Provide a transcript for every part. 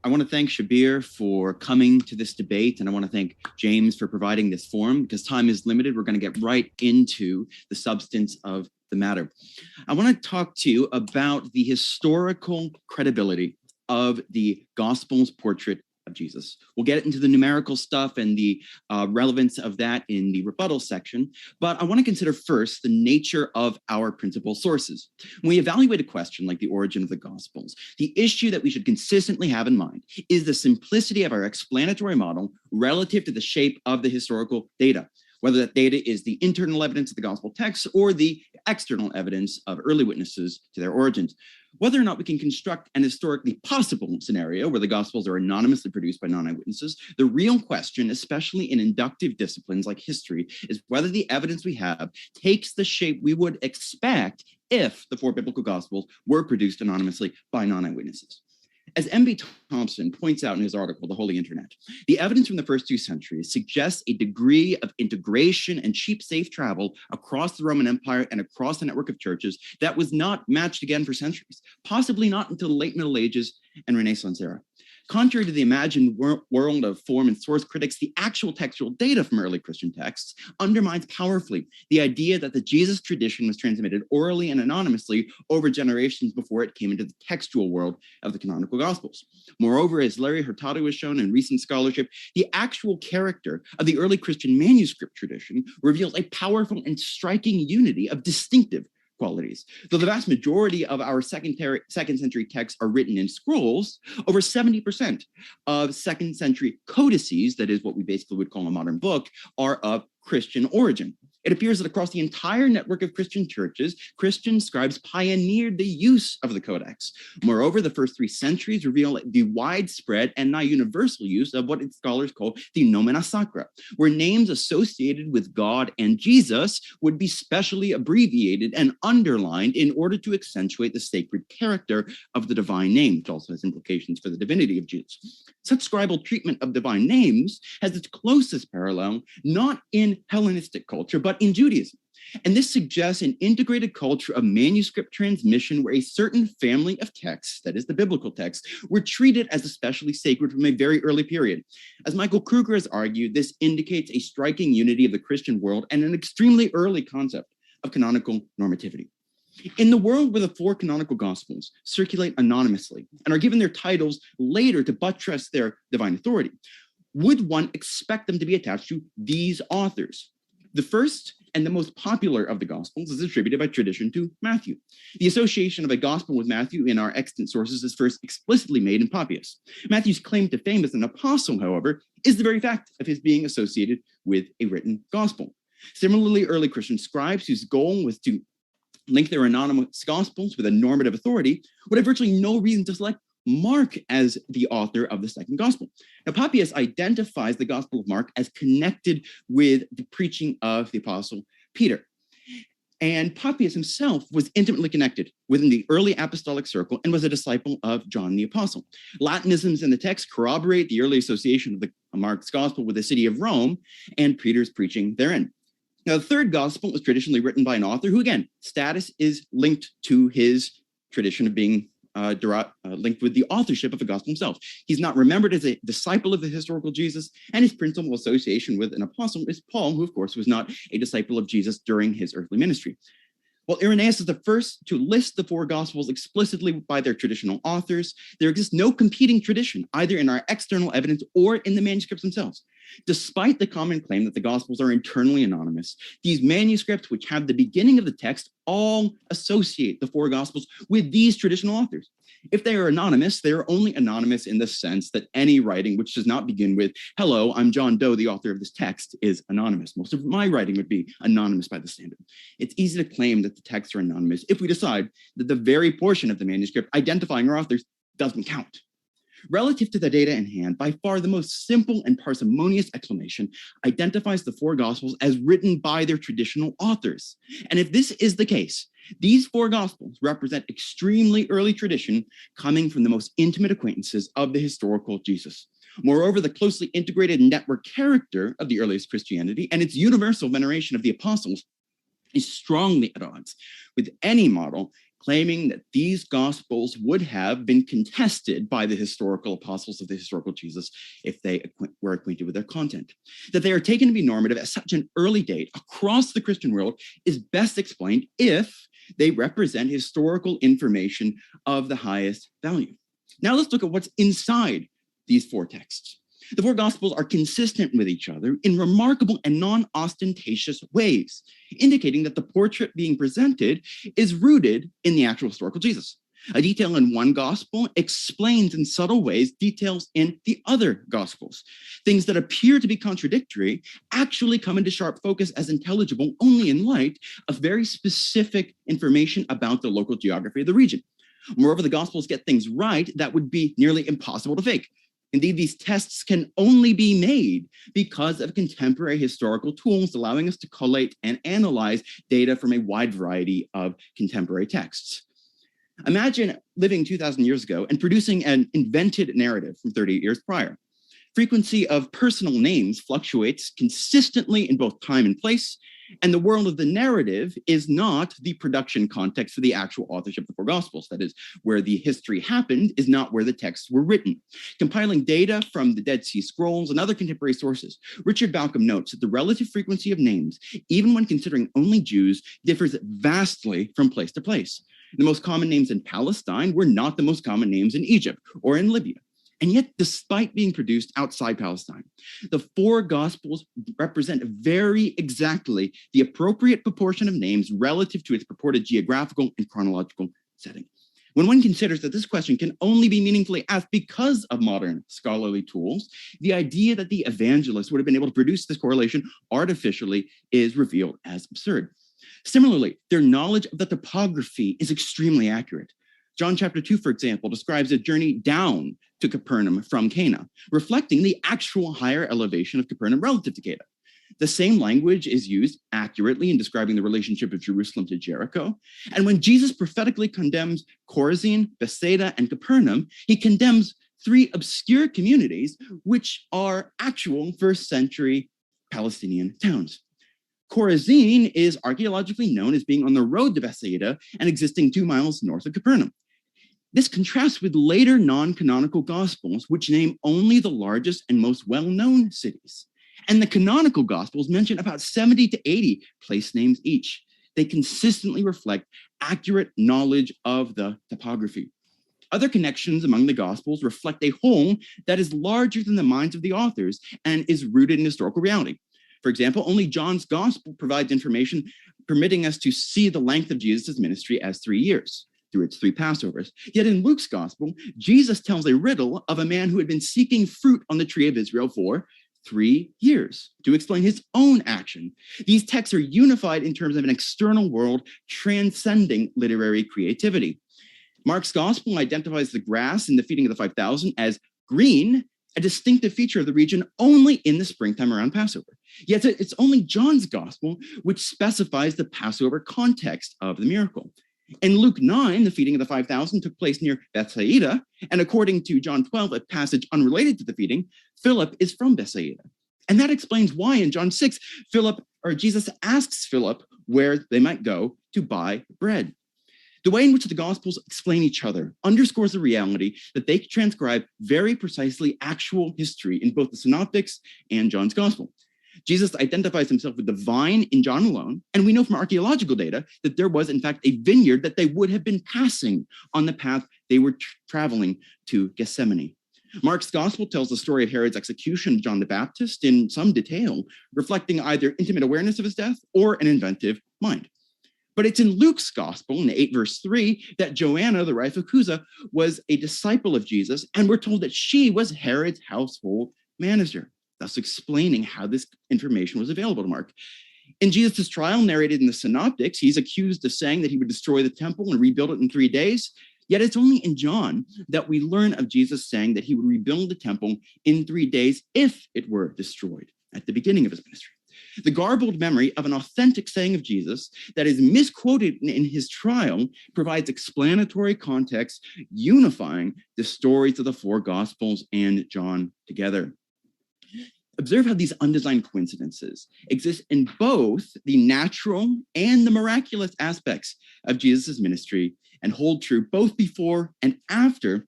I want to thank Shabir for coming to this debate, and I want to thank James for providing this forum. Because time is limited, we're going to get right into the substance of the matter. I want to talk to you about the historical credibility of the Gospel's portrait of Jesus. We'll get into the numerical stuff and the relevance of that in the rebuttal section, but I want to consider first the nature of our principal sources. When we evaluate a question like the origin of the Gospels, the issue that we should consistently have in mind is the simplicity of our explanatory model relative to the shape of the historical data, whether that data is the internal evidence of the gospel text or the external evidence of early witnesses to their origins. Whether or not we can construct an historically possible scenario where the gospels are anonymously produced by non-eyewitnesses, the real question, especially in inductive disciplines like history, is whether the evidence we have takes the shape we would expect if the four biblical gospels were produced anonymously by non-eyewitnesses. As M.B. Thompson points out in his article, The Holy Internet, the evidence from the first 2 centuries suggests a degree of integration and cheap, safe travel across the Roman Empire and across the network of churches that was not matched again for centuries, possibly not until the late Middle Ages and Renaissance era. Contrary to the imagined world of form and source critics, the actual textual data from early Christian texts undermines powerfully the idea that the Jesus tradition was transmitted orally and anonymously over generations before it came into the textual world of the canonical Gospels. Moreover, as Larry Hurtado has shown in recent scholarship, the actual character of the early Christian manuscript tradition reveals a powerful and striking unity of distinctive qualities. Though the vast majority of our second century texts are written in scrolls, over 70% of second century codices, that is what we basically would call a modern book, are of Christian origin. It appears that across the entire network of Christian churches, Christian scribes pioneered the use of the Codex. Moreover, the first 3 centuries reveal the widespread and now universal use of what scholars call the nomina sacra, where names associated with God and Jesus would be specially abbreviated and underlined in order to accentuate the sacred character of the divine name, which also has implications for the divinity of Jesus. Such scribal treatment of divine names has its closest parallel not in Hellenistic culture, but in Judaism. And this suggests an integrated culture of manuscript transmission where a certain family of texts, that is the biblical text, were treated as especially sacred from a very early period. As Michael Kruger has argued, this indicates a striking unity of the Christian world and an extremely early concept of canonical normativity. In the world where the 4 canonical gospels circulate anonymously and are given their titles later to buttress their divine authority, would one expect them to be attached to these authors? The first and the most popular of the Gospels is attributed by tradition to Matthew. The association of a Gospel with Matthew in our extant sources is first explicitly made in Papias. Matthew's claim to fame as an apostle, however, is the very fact of his being associated with a written Gospel. Similarly, early Christian scribes whose goal was to link their anonymous Gospels with a normative authority would have virtually no reason to select Mark as the author of the second gospel. Now, Papias identifies the Gospel of Mark as connected with the preaching of the apostle Peter. And Papias himself was intimately connected within the early apostolic circle and was a disciple of John the Apostle. Latinisms in the text corroborate the early association of the Mark's gospel with the city of Rome and Peter's preaching therein. Now, the third gospel was traditionally written by an author who, again, status is linked to his tradition of being linked with the authorship of the gospel himself. He's not remembered as a disciple of the historical Jesus, and his principal association with an apostle is Paul, who, of course, was not a disciple of Jesus during his earthly ministry. While Irenaeus is the first to list the 4 Gospels explicitly by their traditional authors, there exists no competing tradition, either in our external evidence or in the manuscripts themselves. Despite the common claim that the Gospels are internally anonymous, these manuscripts, which have the beginning of the text, all associate the 4 Gospels with these traditional authors. If they are anonymous, they are only anonymous in the sense that any writing which does not begin with, "Hello, I'm John Doe, the author of this text," is anonymous. Most of my writing would be anonymous by the standard. It's easy to claim that the texts are anonymous if we decide that the very portion of the manuscript identifying our authors doesn't count. Relative to the data in hand, by far the most simple and parsimonious explanation identifies the 4 Gospels as written by their traditional authors. And if this is the case, these 4 Gospels represent extremely early tradition coming from the most intimate acquaintances of the historical Jesus. Moreover, the closely integrated network character of the earliest Christianity and its universal veneration of the apostles is strongly at odds with any model claiming that these gospels would have been contested by the historical apostles of the historical Jesus if they were acquainted with their content. That they are taken to be normative at such an early date across the Christian world is best explained if they represent historical information of the highest value. Now let's look at what's inside these four texts. The four gospels are consistent with each other in remarkable and non-ostentatious ways, indicating that the portrait being presented is rooted in the actual historical Jesus. A detail in one gospel explains in subtle ways details in the other gospels. Things that appear to be contradictory actually come into sharp focus as intelligible only in light of very specific information about the local geography of the region. Moreover, the gospels get things right that would be nearly impossible to fake. Indeed, these tests can only be made because of contemporary historical tools allowing us to collate and analyze data from a wide variety of contemporary texts. Imagine living 2,000 years ago and producing an invented narrative from 38 years prior. Frequency of personal names fluctuates consistently in both time and place, and the world of the narrative is not the production context for the actual authorship of the four gospels. That is, where the history happened is not where the texts were written. Compiling data from the Dead Sea Scrolls and other contemporary sources, Richard Bauckham notes that the relative frequency of names, even when considering only Jews, differs vastly from place to place. The most common names in Palestine were not the most common names in Egypt or in Libya. And yet, despite being produced outside Palestine, the four gospels represent very exactly the appropriate proportion of names relative to its purported geographical and chronological setting. When one considers that this question can only be meaningfully asked because of modern scholarly tools, the idea that the evangelists would have been able to produce this correlation artificially is revealed as absurd. Similarly, their knowledge of the topography is extremely accurate. John chapter 2, for example, describes a journey down to Capernaum from Cana, reflecting the actual higher elevation of Capernaum relative to Cana. The same language is used accurately in describing the relationship of Jerusalem to Jericho. And when Jesus prophetically condemns Chorazin, Bethsaida, and Capernaum, he condemns three obscure communities, which are actual first century Palestinian towns. Chorazin is archaeologically known as being on the road to Bethsaida and existing 2 miles north of Capernaum. This contrasts with later non-canonical gospels, which name only the largest and most well-known cities. And the canonical gospels mention about 70 to 80 place names each. They consistently reflect accurate knowledge of the topography. Other connections among the gospels reflect a whole that is larger than the minds of the authors and is rooted in historical reality. For example, only John's gospel provides information permitting us to see the length of Jesus' ministry as 3 years through its 3 Passovers. Yet in Luke's gospel, Jesus tells a riddle of a man who had been seeking fruit on the tree of Israel for 3 years to explain his own action. These texts are unified in terms of an external world transcending literary creativity. Mark's gospel identifies the grass in the feeding of the 5,000 as green, a distinctive feature of the region only in the springtime around Passover. Yet it's only John's gospel which specifies the Passover context of the miracle. In Luke 9, the feeding of the 5,000 took place near Bethsaida, and according to John 12, a passage unrelated to the feeding, Philip is from Bethsaida. And that explains why in John 6, Jesus asks Philip where they might go to buy bread. The way in which the Gospels explain each other underscores the reality that they transcribe very precisely actual history in both the Synoptics and John's Gospel. Jesus identifies himself with the vine in John alone, and we know from archaeological data that there was, in fact, a vineyard that they would have been passing on the path they were traveling to Gethsemane. Mark's Gospel tells the story of Herod's execution of John the Baptist in some detail, reflecting either intimate awareness of his death or an inventive mind. But it's in Luke's gospel, in 8 verse 3, that Joanna, the wife of Chuza, was a disciple of Jesus, and we're told that she was Herod's household manager, thus explaining how this information was available to Mark. In Jesus' trial, narrated in the Synoptics, he's accused of saying that he would destroy the temple and rebuild it in 3 days. Yet it's only in John that we learn of Jesus saying that he would rebuild the temple in 3 days if it were destroyed at the beginning of his ministry. The garbled memory of an authentic saying of Jesus that is misquoted in his trial provides explanatory context, unifying the stories of the 4 Gospels and John together. Observe how these undesigned coincidences exist in both the natural and the miraculous aspects of Jesus' ministry and hold true both before and after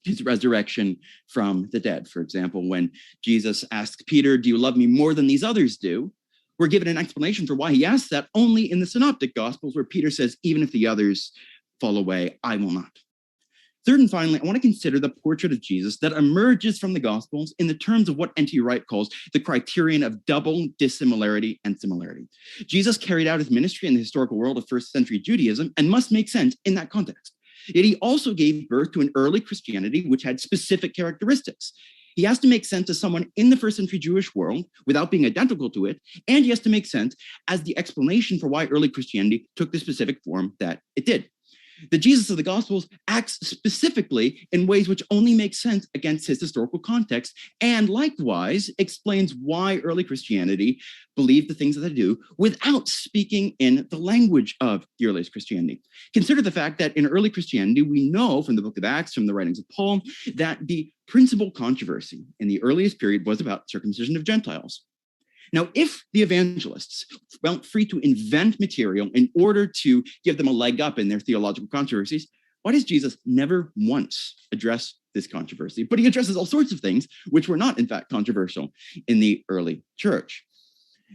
his resurrection from the dead. For example, when Jesus asks Peter, "Do you love me more than these others do?" We're given an explanation for why he asks that only in the Synoptic Gospels, where Peter says, "Even if the others fall away, I will not." Third and finally, I want to consider the portrait of Jesus that emerges from the Gospels in the terms of what N.T. Wright calls the criterion of double dissimilarity and similarity. Jesus carried out his ministry in the historical world of first century Judaism and must make sense in that context. Yet he also gave birth to an early Christianity which had specific characteristics. He has to make sense as someone in the first century Jewish world without being identical to it, and he has to make sense as the explanation for why early Christianity took the specific form that it did. The Jesus of the Gospels acts specifically in ways which only make sense against his historical context, and likewise explains why early Christianity believed the things that they do without speaking in the language of the earliest Christianity. Consider the fact that in early Christianity, we know from the book of Acts, from the writings of Paul, that the principal controversy in the earliest period was about circumcision of Gentiles. Now, if the evangelists felt free to invent material in order to give them a leg up in their theological controversies, why does Jesus never once address this controversy? But he addresses all sorts of things which were not, in fact, controversial in the early church.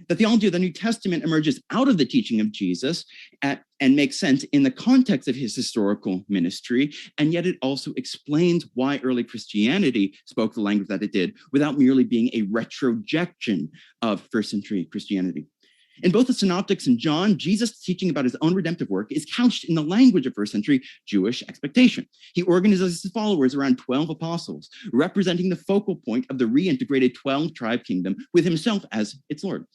The theology of the New Testament emerges out of the teaching of Jesus and makes sense in the context of his historical ministry, and yet it also explains why early Christianity spoke the language that it did without merely being a retrojection of first century Christianity. In both the Synoptics and John, Jesus' teaching about his own redemptive work is couched in the language of first century Jewish expectation. He organizes his followers around 12 apostles, representing the focal point of the reintegrated 12-tribe kingdom with himself as its Lord.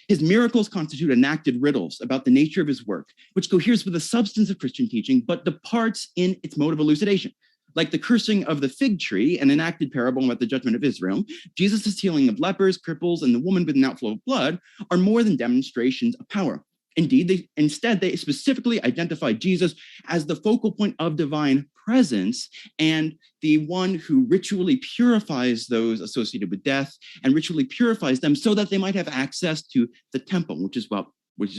His miracles constitute enacted riddles about the nature of his work, which coheres with the substance of Christian teaching, but departs in its mode of elucidation. Like the cursing of the fig tree, an enacted parable about the judgment of Israel, Jesus' healing of lepers, cripples, and the woman with an outflow of blood are more than demonstrations of power. Indeed, they specifically identify Jesus as the focal point of divine presence and the one who ritually purifies those associated with death and ritually purifies them so that they might have access to the temple, which is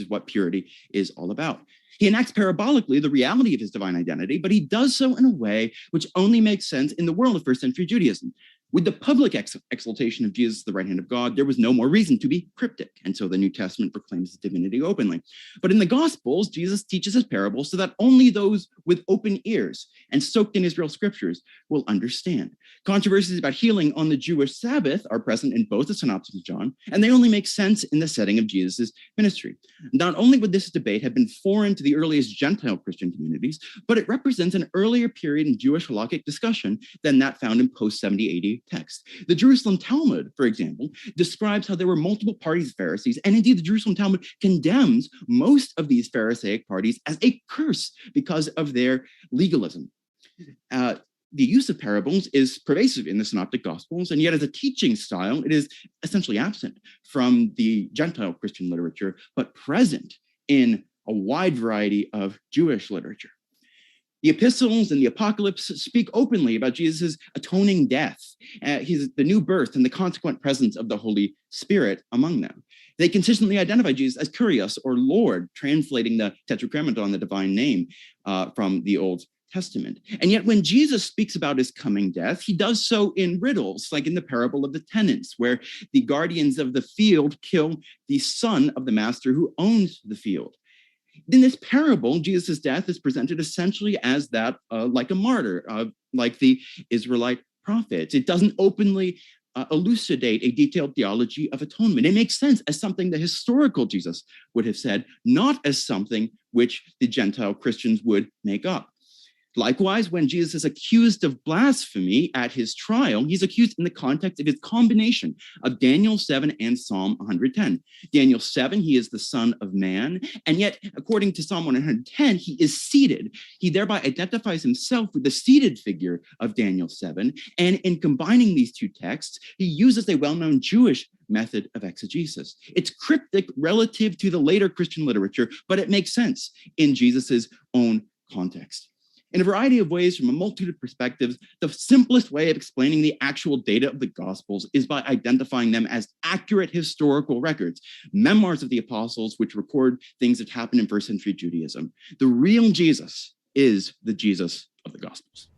what purity is all about. He enacts parabolically the reality of his divine identity, but he does so in a way which only makes sense in the world of first century Judaism. With the public exaltation of Jesus, the right hand of God, there was no more reason to be cryptic, and so the New Testament proclaims his divinity openly. But in the Gospels, Jesus teaches his parables so that only those with open ears and soaked in Israel's scriptures will understand. Controversies about healing on the Jewish Sabbath are present in both the Synoptics of John, and they only make sense in the setting of Jesus' ministry. Not only would this debate have been foreign to the earliest Gentile Christian communities, but it represents an earlier period in Jewish halakhic discussion than that found in post-70 AD text. The Jerusalem Talmud, for example, describes how there were multiple parties of Pharisees, and indeed the Jerusalem Talmud condemns most of these Pharisaic parties as a curse because of their legalism. The use of parables is pervasive in the Synoptic Gospels, and yet as a teaching style, it is essentially absent from the Gentile Christian literature, but present in a wide variety of Jewish literature. The epistles and the apocalypse speak openly about Jesus' atoning death, the new birth, and the consequent presence of the Holy Spirit among them. They consistently identify Jesus as Kyrios, or Lord, translating the Tetragrammaton, the divine name, from the Old Testament. And yet when Jesus speaks about his coming death, he does so in riddles, like in the parable of the tenants, where the guardians of the field kill the son of the master who owns the field. In this parable, Jesus' death is presented essentially as that, like a martyr, like the Israelite prophets. It doesn't openly elucidate a detailed theology of atonement. It makes sense as something the historical Jesus would have said, not as something which the Gentile Christians would make up. Likewise, when Jesus is accused of blasphemy at his trial, he's accused in the context of his combination of Daniel 7 and Psalm 110. Daniel 7, he is the Son of Man, and yet, according to Psalm 110, he is seated. He thereby identifies himself with the seated figure of Daniel 7, and in combining these two texts, he uses a well-known Jewish method of exegesis. It's cryptic relative to the later Christian literature, but it makes sense in Jesus's own context. in a variety of ways from a multitude of perspectives. The simplest way of explaining the actual data of the Gospels is by identifying them as accurate historical records, memoirs of the apostles, which record things that happened in first century Judaism. The real Jesus is the Jesus of the Gospels.